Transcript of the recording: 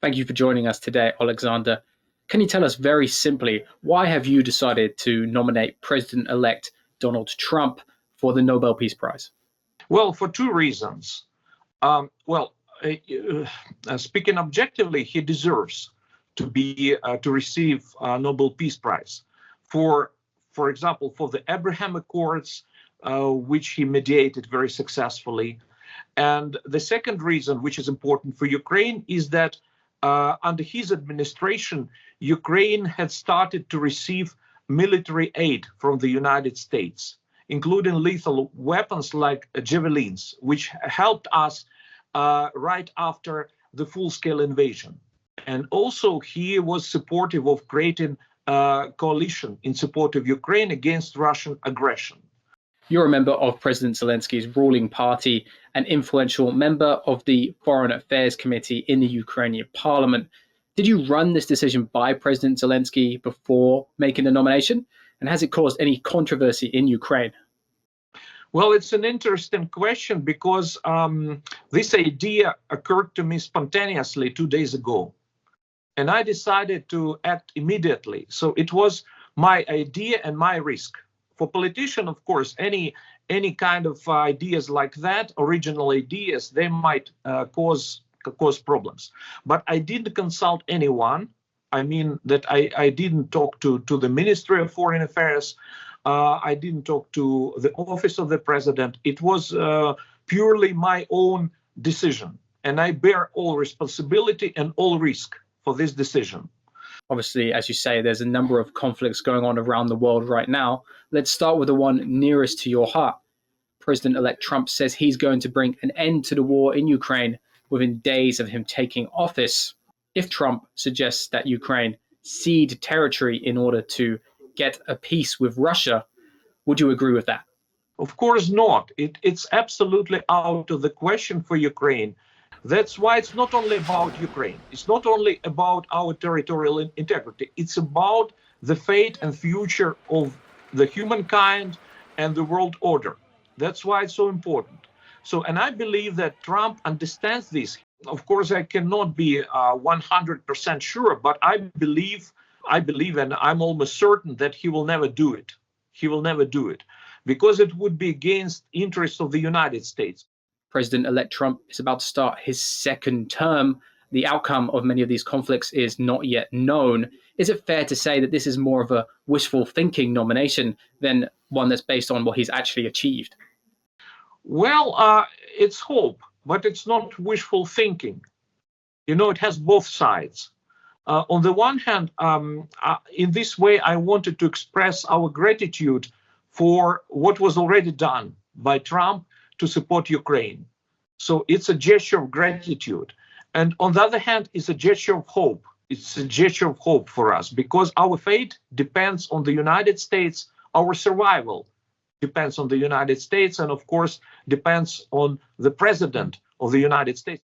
Thank you for joining us today, Oleksandr. Can you tell us very simply, why have you decided to nominate President-elect Donald Trump for the Nobel Peace Prize? Well, for two reasons. Speaking objectively, he deserves to receive a Nobel Peace Prize for example, for the Abraham Accords, which he mediated very successfully. And the second reason, which is important for Ukraine, is that under his administration, Ukraine had started to receive military aid from the United States, including lethal weapons like javelins, which helped us right after the full-scale invasion. And also, he was supportive of creating a coalition in support of Ukraine against Russian aggression. You're a member of President Zelensky's ruling party, an influential member of the Foreign Affairs Committee in the Ukrainian parliament. Did you run this decision by President Zelenskyy before making the nomination? And has it caused any controversy in Ukraine? Well, it's an interesting question because this idea occurred to me spontaneously 2 days ago. And I decided to act immediately. So it was my idea and my risk. For politicians, of course, any kind of ideas like that, original ideas, they might cause problems. But I didn't consult anyone. I mean that I didn't talk to the Ministry of Foreign Affairs. I didn't talk to the office of the president. It was purely my own decision. And I bear all responsibility and all risk for this decision. Obviously, as you say, there's a number of conflicts going on around the world right now. Let's start with the one nearest to your heart. President-elect Trump says he's going to bring an end to the war in Ukraine within days of him taking office. If Trump suggests that Ukraine cede territory in order to get a peace with Russia, would you agree with that? Of course not. It's absolutely out of the question for Ukraine. That's why it's not only about Ukraine. It's not only about our territorial integrity. It's about the fate and future of the humankind and the world order. That's why it's so important. So, and I believe that Trump understands this. Of course, I cannot be 100% sure, but I believe, and I'm almost certain that he will never do it. He will never do it because it would be against the interests of the United States. President-elect Trump is about to start his second term. The outcome of many of these conflicts is not yet known. Is it fair to say that this is more of a wishful thinking nomination than one that's based on what he's actually achieved? Well, it's hope, but it's not wishful thinking. You know, it has both sides. On the one hand, in this way, I wanted to express our gratitude for what was already done by Trump to support Ukraine. So it's a gesture of gratitude. And on the other hand, it's a gesture of hope. It's a gesture of hope for us because our fate depends on the United States. Our survival depends on the United States and, of course, depends on the president of the United States.